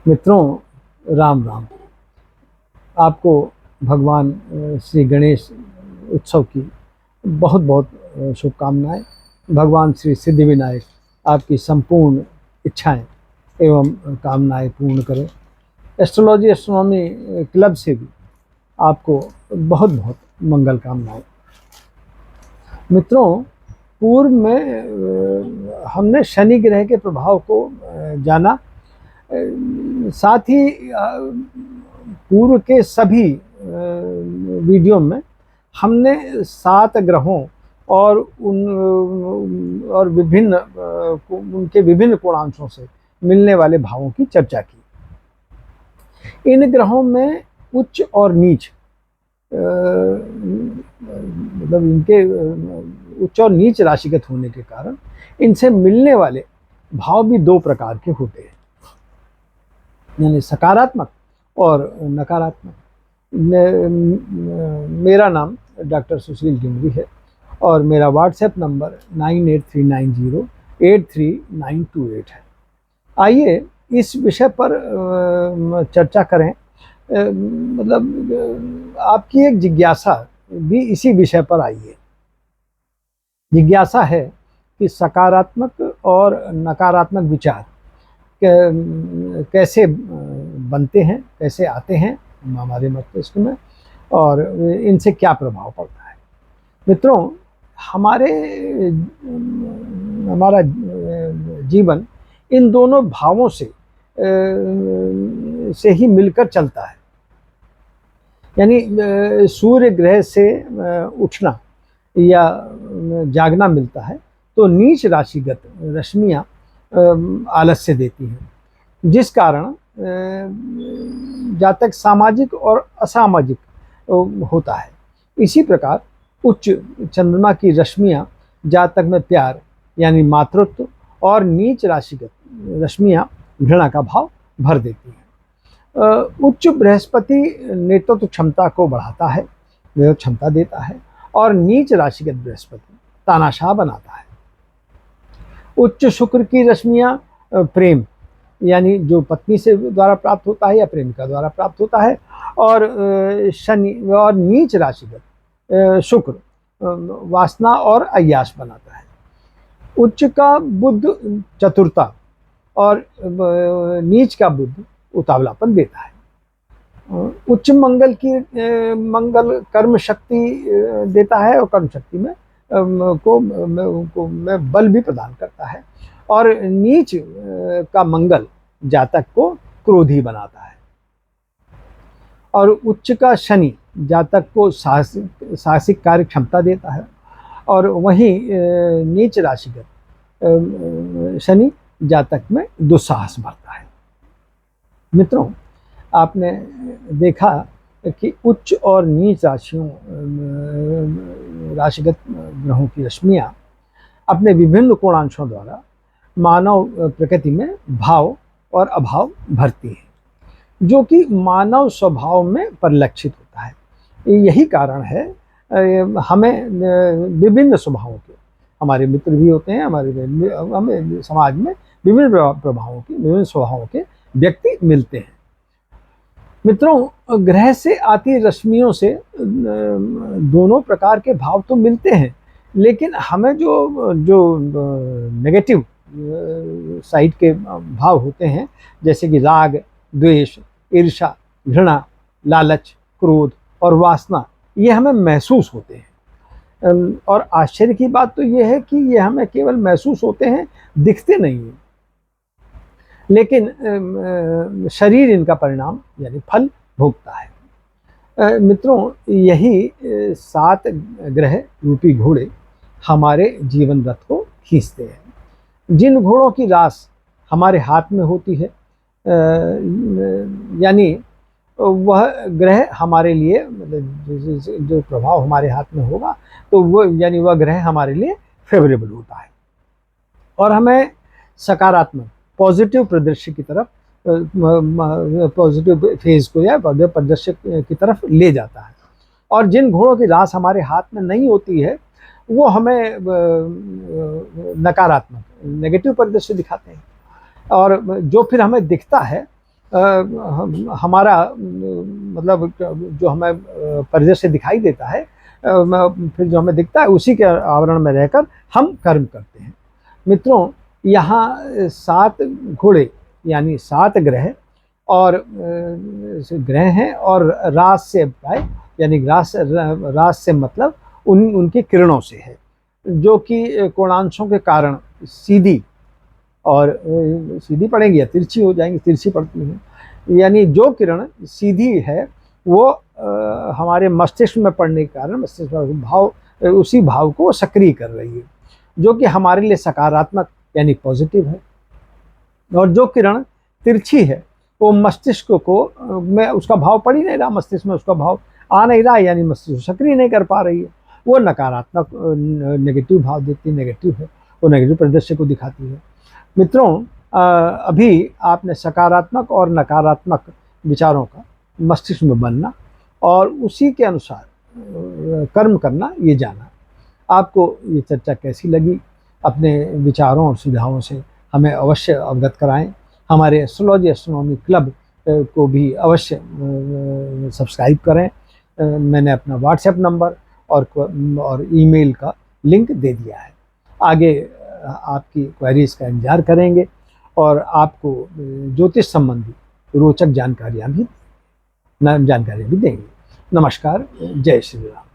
मित्रों, राम राम। आपको भगवान श्री गणेश उत्सव की बहुत बहुत शुभकामनाएं। भगवान श्री सिद्धिविनायक आपकी संपूर्ण इच्छाएं एवं कामनाएं पूर्ण करें। एस्ट्रोलॉजी एस्ट्रोनॉमी क्लब से भी आपको बहुत बहुत मंगल कामनाएं। मित्रों, पूर्व में हमने शनि ग्रह के प्रभाव को जाना। साथ ही पूर्व के सभी वीडियो में हमने 7 ग्रहों और विभिन्न उनके विभिन्न कोणांशों से मिलने वाले भावों की चर्चा की। इन ग्रहों में उच्च और नीच, मतलब इनके उच्च और नीच राशिगत होने के कारण इनसे मिलने वाले भाव भी 2 प्रकार के होते हैं, यानी सकारात्मक और नकारात्मक। मेरा नाम डॉक्टर सुशील गिमरी है और मेरा व्हाट्सएप नंबर 9839083928 है। आइए इस विषय पर चर्चा करें। मतलब आपकी एक जिज्ञासा भी इसी विषय पर आई है। जिज्ञासा है कि सकारात्मक और नकारात्मक विचार कैसे बनते हैं, कैसे आते हैं हमारे मस्तिष्क में और इनसे क्या प्रभाव पड़ता है। मित्रों, हमारा जीवन इन दोनों भावों से ही मिलकर चलता है। यानी सूर्य ग्रह से उठना या जागना मिलता है तो नीच राशिगत रश्मियाँ आलस्य देती हैं, जिस कारण जातक सामाजिक और असामाजिक होता है। इसी प्रकार उच्च चंद्रमा की रश्मियाँ जातक में प्यार यानी मातृत्व और नीच राशिगत रश्मियाँ घृणा का भाव भर देती हैं। उच्च बृहस्पति नेतृत्व क्षमता को बढ़ाता है, क्षमता देता है, और नीच राशिगत बृहस्पति तानाशाह बनाता है। उच्च शुक्र की रश्मियाँ प्रेम यानी जो पत्नी से द्वारा प्राप्त होता है या प्रेमिका द्वारा प्राप्त होता है, और शनि और नीच राशिगत शुक्र वासना और अय्याश बनाता है। उच्च का बुध चतुरता और नीच का बुध उतावलापन देता है। उच्च मंगल कर्म शक्ति देता है और कर्म शक्ति में में बल भी प्रदान करता है, और नीच का मंगल जातक को क्रोधी बनाता है। और उच्च का शनि जातक को साहसिक कार्य क्षमता देता है, और वहीं नीच राशिगत शनि जातक में दुस्साहस भरता है। मित्रों, आपने देखा कि उच्च और नीच राशिगत ग्रहों की रश्मियाँ अपने विभिन्न कोणांशों द्वारा मानव प्रकृति में भाव और अभाव भरती है, जो कि मानव स्वभाव में परिलक्षित होता है। यही कारण है हमें विभिन्न स्वभावों के, हमारे मित्र भी होते हैं, हमें समाज में विभिन्न प्रभावों के, विभिन्न स्वभावों के व्यक्ति मिलते हैं। मित्रों, ग्रह से आती रश्मियों से दोनों प्रकार के भाव तो मिलते हैं, लेकिन हमें जो नेगेटिव साइड के भाव होते हैं, जैसे कि राग, द्वेष, ईर्ष्या, घृणा, लालच, क्रोध और वासना, ये हमें महसूस होते हैं। और आश्चर्य की बात तो ये है कि ये हमें केवल महसूस होते हैं, दिखते नहीं हैं। लेकिन शरीर इनका परिणाम यानी फल भोगता है। मित्रों, यही 7 ग्रह रूपी घोड़े हमारे जीवन रथ को खींचते हैं। जिन घोड़ों की रास हमारे हाथ में होती है, यानी वह ग्रह हमारे लिए, मतलब जो प्रभाव हमारे हाथ में होगा तो वो यानी वह ग्रह हमारे लिए फेवरेबल होता है और हमें सकारात्मक पॉजिटिव परिदृश्य की तरफ, पॉजिटिव फेज को या परिदृश्य की तरफ ले जाता है। और जिन घोड़ों की रास हमारे हाथ में नहीं होती है वो हमें नकारात्मक नेगेटिव परिदृश्य दिखाते हैं, और जो फिर हमें दिखता है हमारा मतलब जो हमें परिदृश्य दिखाई देता है, फिर जो हमें दिखता है उसी के आवरण में रहकर हम कर्म करते हैं। मित्रों, यहाँ 7 घोड़े यानी 7 ग्रह और ग्रह हैं, और रास से अभिप्राय यानी रास से मतलब उनकी किरणों से है, जो कि कोणांशों के कारण सीधी और सीधी पड़ेंगी या तिरछी हो जाएंगी, तिरछी पड़ती हैं। यानी जो किरण सीधी है वो हमारे मस्तिष्क में पड़ने के कारण मस्तिष्क भाव, उसी भाव को सक्रिय कर रही है, जो कि हमारे लिए सकारात्मक यानी पॉजिटिव है। और जो किरण तिरछी है वो मस्तिष्क को में उसका भाव पड़ ही नहीं रहा, मस्तिष्क में उसका भाव आ नहीं रहा, यानी मस्तिष्क सक्रिय नहीं कर पा रही है, वो नकारात्मक नेगेटिव भाव देती है, नेगेटिव है, वो नेगेटिव परिदृश्य को दिखाती है। मित्रों, अभी आपने सकारात्मक और नकारात्मक विचारों का मस्तिष्क में बनना और उसी के अनुसार कर्म करना ये जाना। आपको ये चर्चा कैसी लगी? अपने विचारों और सुझावों से हमें अवश्य अवगत कराएं। हमारे एस्ट्रोलॉजी एस्ट्रोनॉमी क्लब को भी अवश्य सब्सक्राइब करें। मैंने अपना व्हाट्सएप नंबर और ईमेल का लिंक दे दिया है। आगे आपकी क्वेरीज का इंतजार करेंगे और आपको ज्योतिष संबंधी रोचक जानकारियाँ भी देंगे। नमस्कार, जय श्री राम।